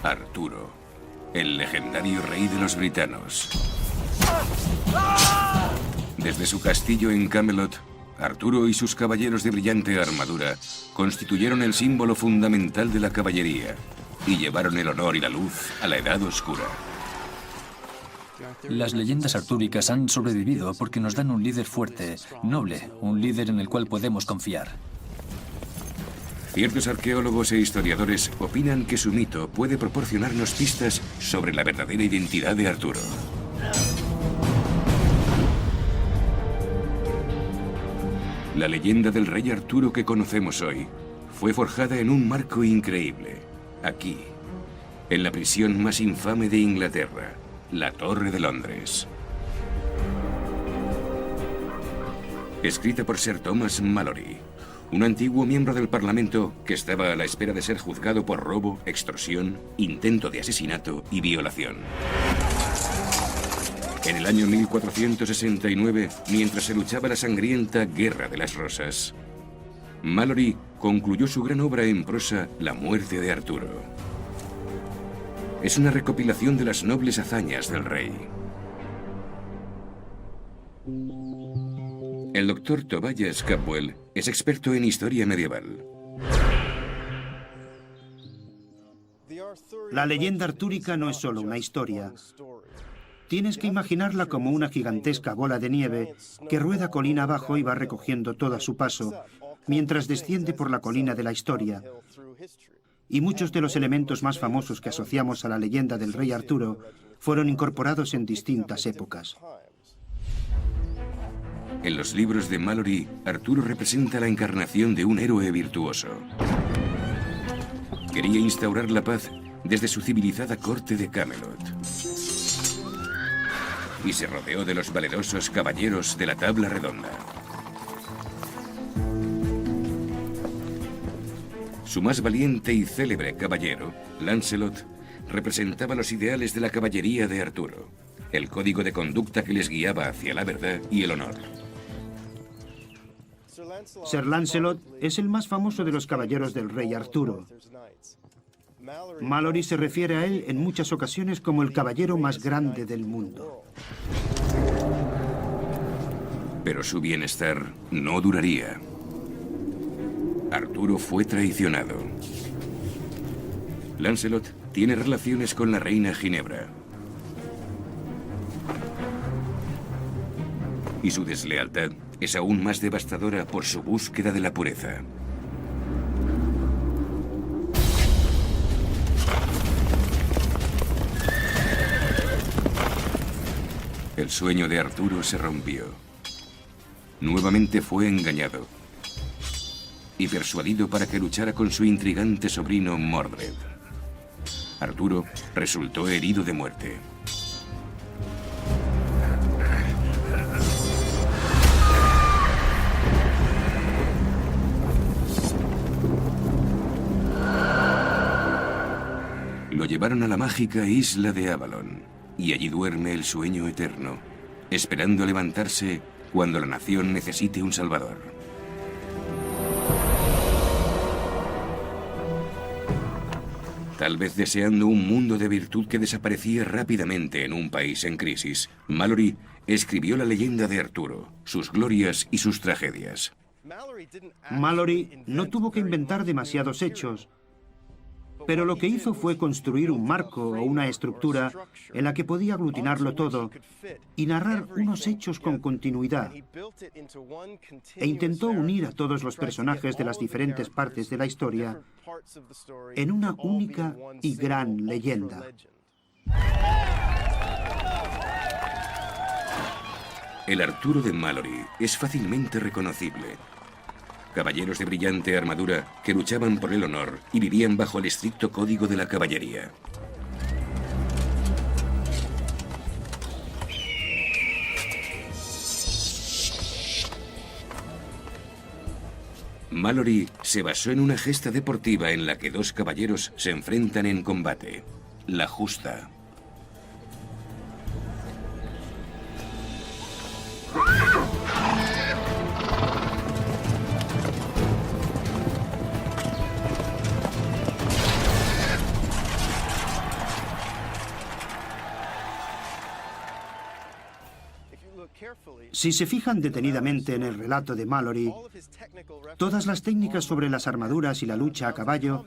Arturo, el legendario rey de los britanos. Desde su castillo en Camelot, Arturo y sus caballeros de brillante armadura constituyeron el símbolo fundamental de la caballería y llevaron el honor y la luz a la Edad Oscura. Las leyendas artúricas han sobrevivido porque nos dan un líder fuerte, noble, un líder en el cual podemos confiar. Ciertos arqueólogos e historiadores opinan que su mito puede proporcionarnos pistas sobre la verdadera identidad de Arturo. La leyenda del rey Arturo que conocemos hoy fue forjada en un marco increíble, aquí, en la prisión más infame de Inglaterra, la Torre de Londres. Escrita por Sir Thomas Malory, un antiguo miembro del Parlamento que estaba a la espera de ser juzgado por robo, extorsión, intento de asesinato y violación. En el año 1469, mientras se luchaba la sangrienta Guerra de las Rosas, Malory concluyó su gran obra en prosa, La muerte de Arturo. Es una recopilación de las nobles hazañas del rey. El doctor Tobias Capwell es experto en historia medieval. La leyenda artúrica no es solo una historia. Tienes que imaginarla como una gigantesca bola de nieve que rueda colina abajo y va recogiendo todo a su paso, mientras desciende por la colina de la historia. Y muchos de los elementos más famosos que asociamos a la leyenda del rey Arturo fueron incorporados en distintas épocas. En los libros de Malory, Arturo representa la encarnación de un héroe virtuoso. Quería instaurar la paz desde su civilizada corte de Camelot. Y se rodeó de los valerosos caballeros de la tabla redonda. Su más valiente y célebre caballero, Lancelot, representaba los ideales de la caballería de Arturo, el código de conducta que les guiaba hacia la verdad y el honor. Sir Lancelot es el más famoso de los caballeros del rey Arturo. Malory se refiere a él en muchas ocasiones como el caballero más grande del mundo. Pero su bienestar no duraría. Arturo fue traicionado. Lancelot tiene relaciones con la reina Ginebra. Y su deslealtad es aún más devastadora por su búsqueda de la pureza. El sueño de Arturo se rompió. Nuevamente fue engañado y persuadido para que luchara con su intrigante sobrino Mordred. Arturo resultó herido de muerte. Lo llevaron a la mágica isla de Avalon, y allí duerme el sueño eterno, esperando levantarse cuando la nación necesite un salvador. Tal vez deseando un mundo de virtud que desaparecía rápidamente en un país en crisis, Malory escribió la leyenda de Arturo, sus glorias y sus tragedias. Malory no tuvo que inventar demasiados hechos, pero lo que hizo fue construir un marco o una estructura en la que podía aglutinarlo todo y narrar unos hechos con continuidad. E intentó unir a todos los personajes de las diferentes partes de la historia en una única y gran leyenda. El Arturo de Malory es fácilmente reconocible. Caballeros de brillante armadura que luchaban por el honor y vivían bajo el estricto código de la caballería. Malory se basó en una gesta deportiva en la que dos caballeros se enfrentan en combate, la justa. Si se fijan detenidamente en el relato de Malory, todas las técnicas sobre las armaduras y la lucha a caballo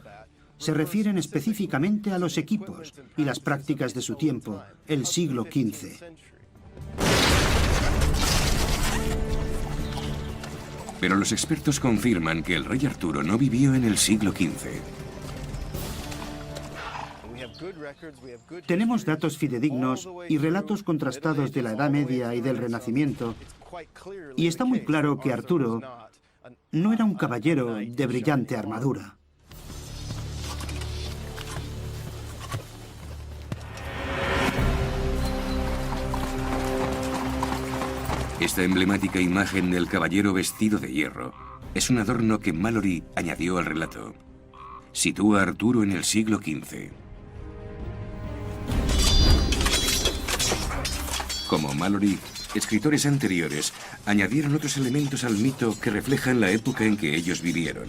se refieren específicamente a los equipos y las prácticas de su tiempo, el siglo XV. Pero los expertos confirman que el rey Arturo no vivió en el siglo XV. Tenemos datos fidedignos y relatos contrastados de la Edad Media y del Renacimiento, y está muy claro que Arturo no era un caballero de brillante armadura. Esta emblemática imagen del caballero vestido de hierro es un adorno que Malory añadió al relato. Sitúa a Arturo en el siglo XV. Como Malory, escritores anteriores añadieron otros elementos al mito que reflejan la época en que ellos vivieron.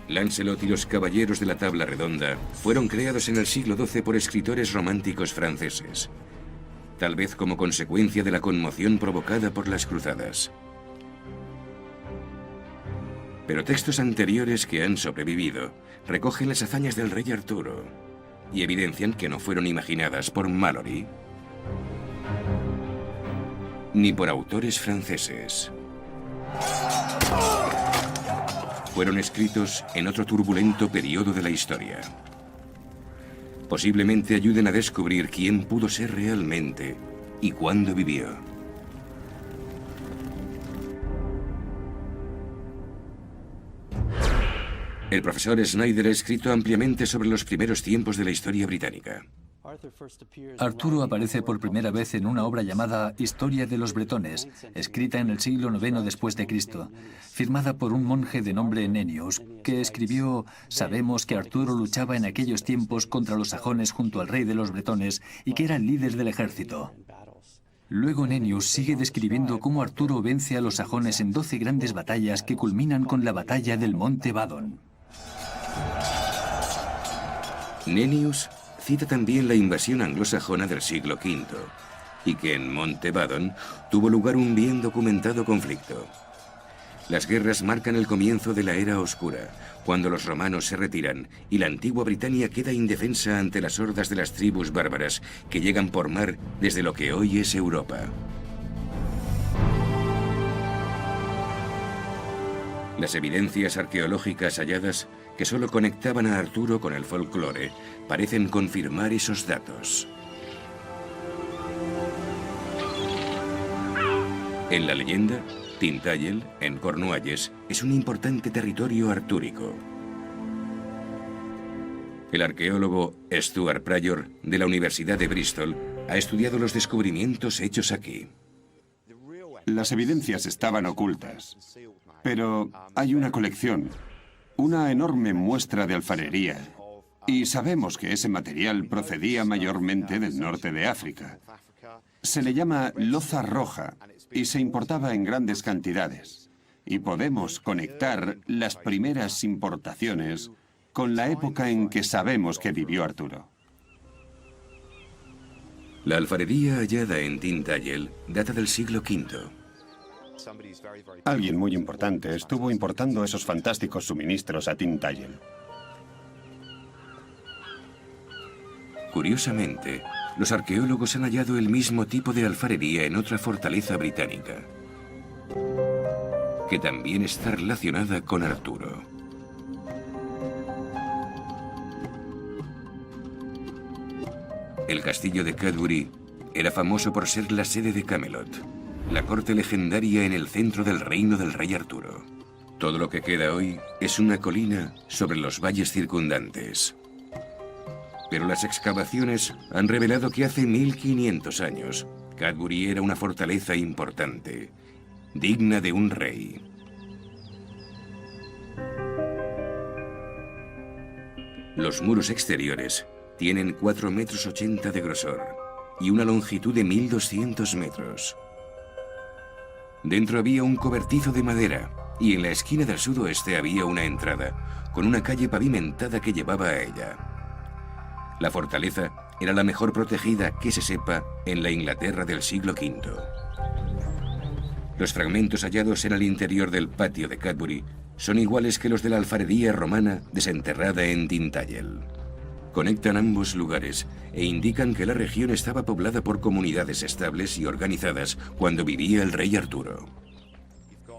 Lancelot y los caballeros de la tabla redonda fueron creados en el siglo XII por escritores románticos franceses, tal vez como consecuencia de la conmoción provocada por las cruzadas. Pero textos anteriores que han sobrevivido recogen las hazañas del rey Arturo y evidencian que no fueron imaginadas por Malory ni por autores franceses. Fueron escritos en otro turbulento periodo de la historia. Posiblemente ayuden a descubrir quién pudo ser realmente y cuándo vivió. El profesor Snyder ha escrito ampliamente sobre los primeros tiempos de la historia británica. Arturo aparece por primera vez en una obra llamada Historia de los Bretones, escrita en el siglo IX después de Cristo, firmada por un monje de nombre Nennius, que escribió: «Sabemos que Arturo luchaba en aquellos tiempos contra los sajones junto al rey de los bretones y que era el líder del ejército». Luego Nennius sigue describiendo cómo Arturo vence a los sajones en 12 grandes batallas que culminan con la batalla del Monte Badon. Nennius cita también la invasión anglosajona del siglo V y que en Monte Badon tuvo lugar un bien documentado conflicto. Las guerras marcan el comienzo de la Era Oscura, cuando los romanos se retiran y la antigua Britania queda indefensa ante las hordas de las tribus bárbaras que llegan por mar desde lo que hoy es Europa. Las evidencias arqueológicas halladas, que solo conectaban a Arturo con el folclore, parecen confirmar esos datos. En la leyenda, Tintagel, en Cornualles, es un importante territorio artúrico. El arqueólogo Stuart Pryor, de la Universidad de Bristol, ha estudiado los descubrimientos hechos aquí. Las evidencias estaban ocultas, pero hay una colección, una enorme muestra de alfarería, y sabemos que ese material procedía mayormente del norte de África. Se le llama loza roja y se importaba en grandes cantidades, y podemos conectar las primeras importaciones con la época en que sabemos que vivió Arturo. La alfarería hallada en Tintagel data del siglo V. Alguien muy importante estuvo importando esos fantásticos suministros a Tintagel. Curiosamente, los arqueólogos han hallado el mismo tipo de alfarería en otra fortaleza británica, que también está relacionada con Arturo. El castillo de Cadbury era famoso por ser la sede de Camelot, la corte legendaria en el centro del reino del rey Arturo. Todo lo que queda hoy es una colina sobre los valles circundantes. Pero las excavaciones han revelado que hace 1500 años, Cadbury era una fortaleza importante, digna de un rey. Los muros exteriores tienen 4,80 metros de grosor y una longitud de 1200 metros. Dentro había un cobertizo de madera y en la esquina del sudoeste había una entrada, con una calle pavimentada que llevaba a ella. La fortaleza era la mejor protegida que se sepa en la Inglaterra del siglo V. Los fragmentos hallados en el interior del patio de Cadbury son iguales que los de la alfarería romana desenterrada en Tintagel. Conectan ambos lugares e indican que la región estaba poblada por comunidades estables y organizadas cuando vivía el rey Arturo.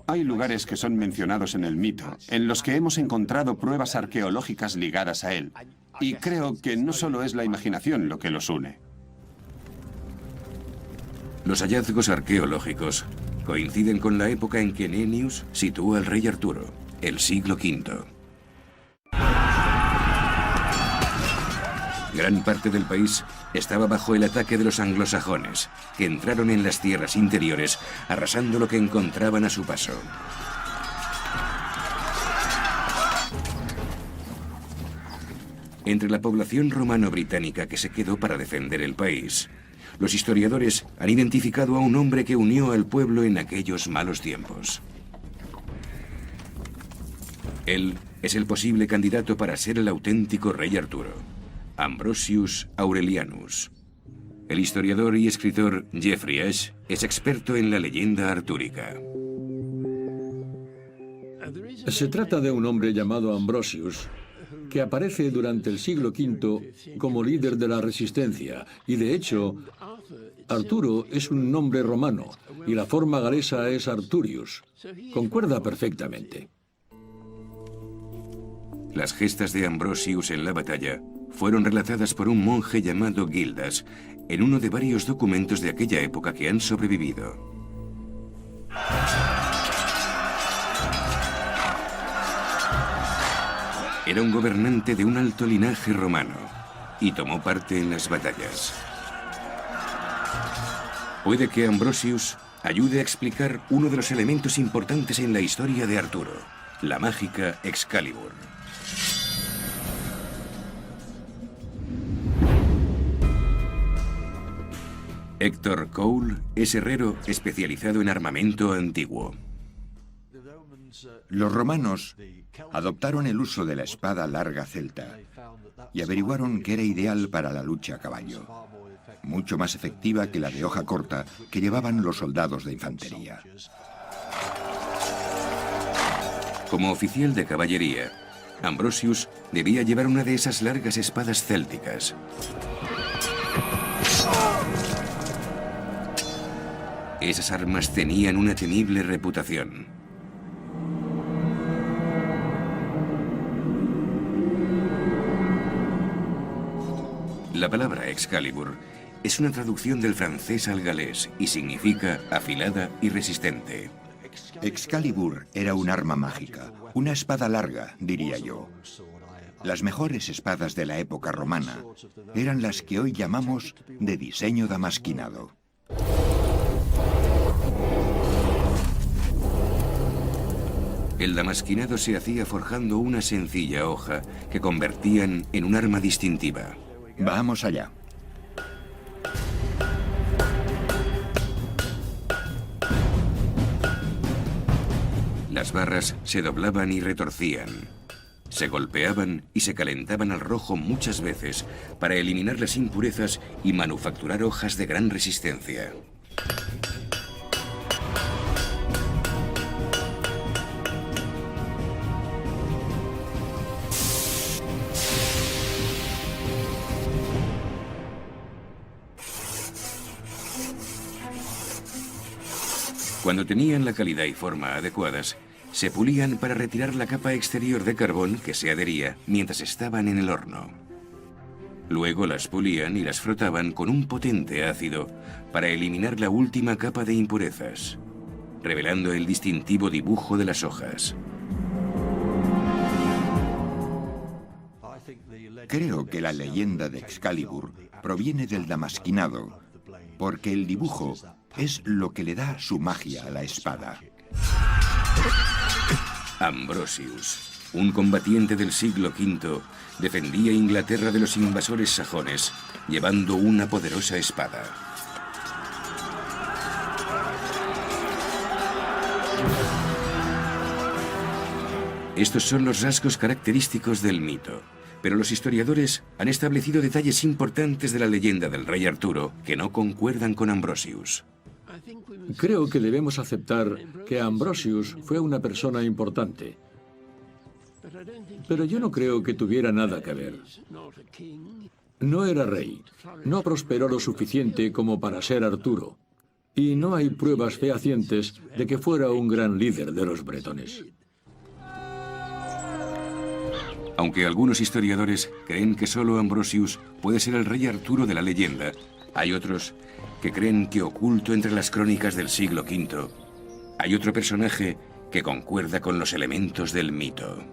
Hay lugares que son mencionados en el mito, en los que hemos encontrado pruebas arqueológicas ligadas a él. Y creo que no solo es la imaginación lo que los une. Los hallazgos arqueológicos coinciden con la época en que Nennius sitúa al rey Arturo, el siglo V. Gran parte del país estaba bajo el ataque de los anglosajones, que entraron en las tierras interiores, arrasando lo que encontraban a su paso. Entre la población romano-británica que se quedó para defender el país, los historiadores han identificado a un hombre que unió al pueblo en aquellos malos tiempos. Él es el posible candidato para ser el auténtico rey Arturo, Ambrosius Aurelianus. El historiador y escritor Geoffrey Ash es experto en la leyenda artúrica. Se trata de un hombre llamado Ambrosius, que aparece durante el siglo V como líder de la resistencia, y de hecho, Arturo es un nombre romano, y la forma galesa es Arturius. Concuerda perfectamente. Las gestas de Ambrosius en la batalla fueron relatadas por un monje llamado Gildas en uno de varios documentos de aquella época que han sobrevivido. Era un gobernante de un alto linaje romano y tomó parte en las batallas. Puede que Ambrosius ayude a explicar uno de los elementos importantes en la historia de Arturo, la mágica Excalibur. Héctor Cole es herrero especializado en armamento antiguo. Los romanos adoptaron el uso de la espada larga celta y averiguaron que era ideal para la lucha a caballo, mucho más efectiva que la de hoja corta que llevaban los soldados de infantería. Como oficial de caballería, Ambrosius debía llevar una de esas largas espadas célticas. Esas armas tenían una temible reputación. La palabra Excalibur es una traducción del francés al galés y significa afilada y resistente. Excalibur era un arma mágica, una espada larga, diría yo. Las mejores espadas de la época romana eran las que hoy llamamos de diseño damasquinado. El damasquinado se hacía forjando una sencilla hoja que convertían en un arma distintiva. Vamos allá. Las barras se doblaban y retorcían. Se golpeaban y se calentaban al rojo muchas veces para eliminar las impurezas y manufacturar hojas de gran resistencia. Cuando tenían la calidad y forma adecuadas, se pulían para retirar la capa exterior de carbón que se adhería mientras estaban en el horno. Luego las pulían y las frotaban con un potente ácido para eliminar la última capa de impurezas, revelando el distintivo dibujo de las hojas. Creo que la leyenda de Excalibur proviene del damasquinado, porque el dibujo es lo que le da su magia a la espada. Ambrosius, un combatiente del siglo V, defendía Inglaterra de los invasores sajones, llevando una poderosa espada. Estos son los rasgos característicos del mito. Pero los historiadores han establecido detalles importantes de la leyenda del rey Arturo que no concuerdan con Ambrosius. Creo que debemos aceptar que Ambrosius fue una persona importante. Pero yo no creo que tuviera nada que ver. No era rey. No prosperó lo suficiente como para ser Arturo. Y no hay pruebas fehacientes de que fuera un gran líder de los bretones. Aunque algunos historiadores creen que solo Ambrosius puede ser el rey Arturo de la leyenda, hay otros que creen que oculto entre las crónicas del siglo V hay otro personaje que concuerda con los elementos del mito.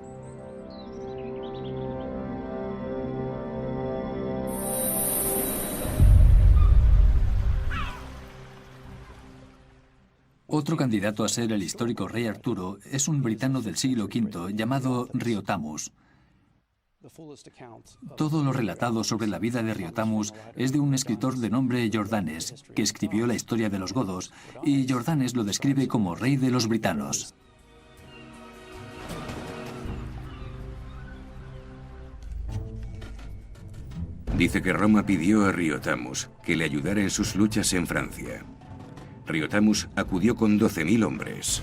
Otro candidato a ser el histórico rey Arturo es un britano del siglo V llamado Riotamus. Todo lo relatado sobre la vida de Riotamus es de un escritor de nombre Jordanes, que escribió la historia de los godos, y Jordanes lo describe como rey de los britanos. Dice que Roma pidió a Riotamus que le ayudara en sus luchas en Francia. Riotamus acudió con 12.000 hombres.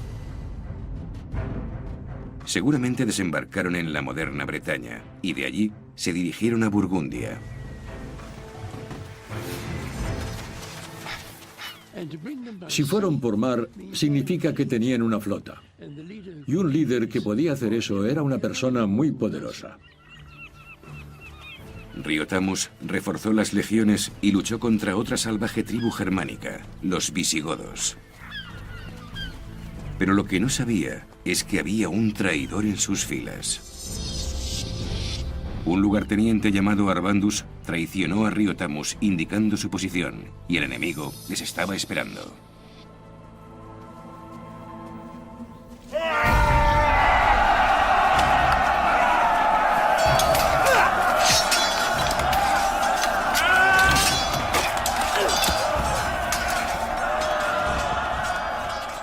Seguramente desembarcaron en la moderna Bretaña y de allí se dirigieron a Burgundia. Si fueron por mar, significa que tenían una flota. Y un líder que podía hacer eso era una persona muy poderosa. Riotamus reforzó las legiones y luchó contra otra salvaje tribu germánica, los visigodos. Pero lo que no sabía es que había un traidor en sus filas. Un lugarteniente llamado Arbandus traicionó a Riotamus indicando su posición, y el enemigo les estaba esperando.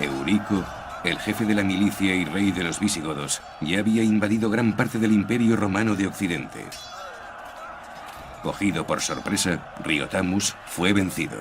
Eurico, el jefe de la milicia y rey de los visigodos, ya había invadido gran parte del Imperio Romano de Occidente. Cogido por sorpresa, Riotamus fue vencido.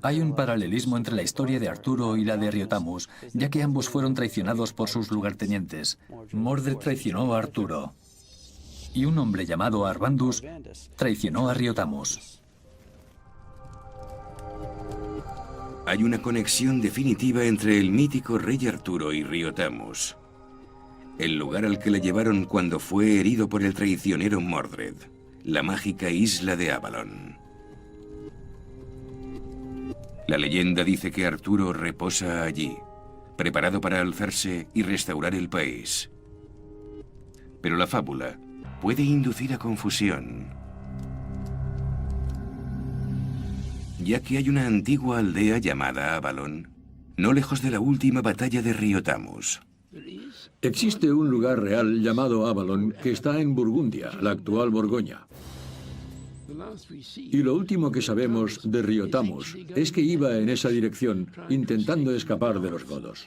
Hay un paralelismo entre la historia de Arturo y la de Riotamus, ya que ambos fueron traicionados por sus lugartenientes. Mordred traicionó a Arturo, y un hombre llamado Arbandus traicionó a Riotamus. Hay una conexión definitiva entre el mítico rey Arturo y Riotamus, el lugar al que le llevaron cuando fue herido por el traicionero Mordred, la mágica isla de Avalon. La leyenda dice que Arturo reposa allí, preparado para alzarse y restaurar el país. Pero la fábula puede inducir a confusión, ya que hay una antigua aldea llamada Avalon, no lejos de la última batalla de Riotamus. Existe un lugar real llamado Avalon que está en Burgundia, la actual Borgoña. Y lo último que sabemos de Riotamus es que iba en esa dirección, intentando escapar de los godos.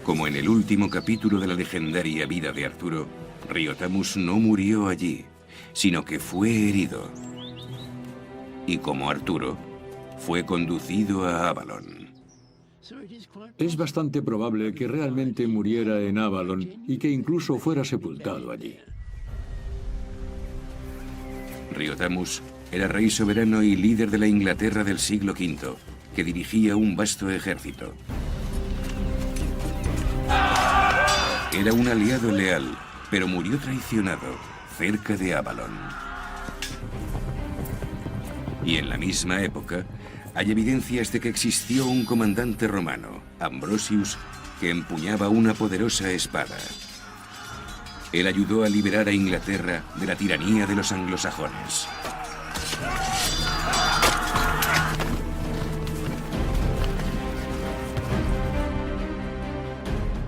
Como en el último capítulo de la legendaria vida de Arturo, Riotamus no murió allí, sino que fue herido. Y como Arturo, fue conducido a Avalon. Es bastante probable que realmente muriera en Avalon y que incluso fuera sepultado allí. Riotamus era rey soberano y líder de la Inglaterra del siglo V, que dirigía un vasto ejército. Era un aliado leal, pero murió traicionado cerca de Avalon. Y en la misma época, hay evidencias de que existió un comandante romano, Ambrosius, que empuñaba una poderosa espada. Él ayudó a liberar a Inglaterra de la tiranía de los anglosajones.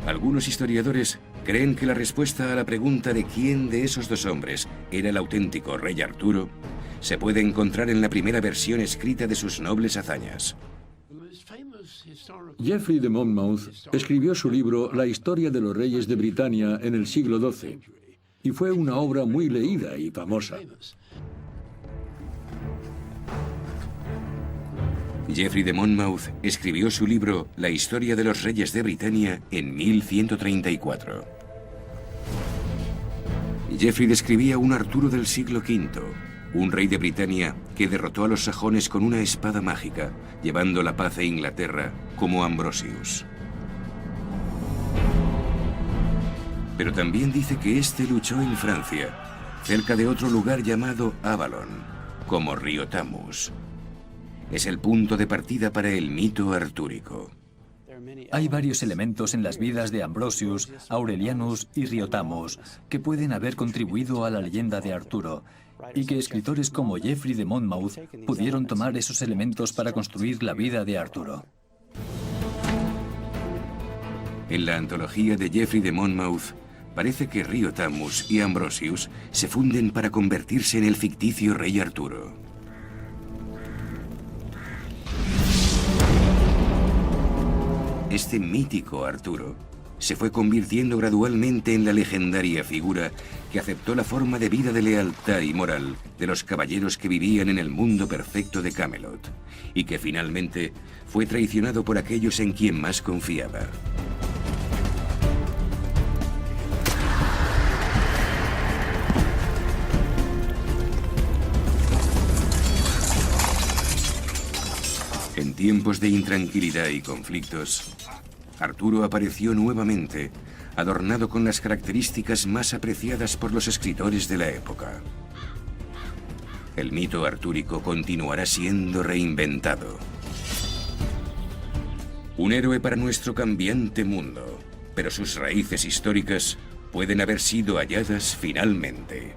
Algunos historiadores creen que la respuesta a la pregunta de quién de esos dos hombres era el auténtico rey Arturo se puede encontrar en la primera versión escrita de sus nobles hazañas. Geoffrey de Monmouth escribió su libro La historia de los reyes de Britania en el siglo XII y fue una obra muy leída y famosa. Geoffrey de Monmouth escribió su libro La historia de los reyes de Britania en 1134. Geoffrey describía un Arturo del siglo V, un rey de Britania que derrotó a los sajones con una espada mágica, llevando la paz a Inglaterra como Ambrosius. Pero también dice que este luchó en Francia, cerca de otro lugar llamado Avalon, como Río Tamus. Es el punto de partida para el mito artúrico. Hay varios elementos en las vidas de Ambrosius, Aurelianus y Riotamus que pueden haber contribuido a la leyenda de Arturo, y que escritores como Geoffrey de Monmouth pudieron tomar esos elementos para construir la vida de Arturo. En la antología de Geoffrey de Monmouth, parece que Riotamus y Ambrosius se funden para convertirse en el ficticio rey Arturo. Este mítico Arturo se fue convirtiendo gradualmente en la legendaria figura que aceptó la forma de vida de lealtad y moral de los caballeros que vivían en el mundo perfecto de Camelot, y que finalmente fue traicionado por aquellos en quien más confiaba. En tiempos de intranquilidad y conflictos, Arturo apareció nuevamente, adornado con las características más apreciadas por los escritores de la época. El mito artúrico continuará siendo reinventado. Un héroe para nuestro cambiante mundo, pero sus raíces históricas pueden haber sido halladas finalmente.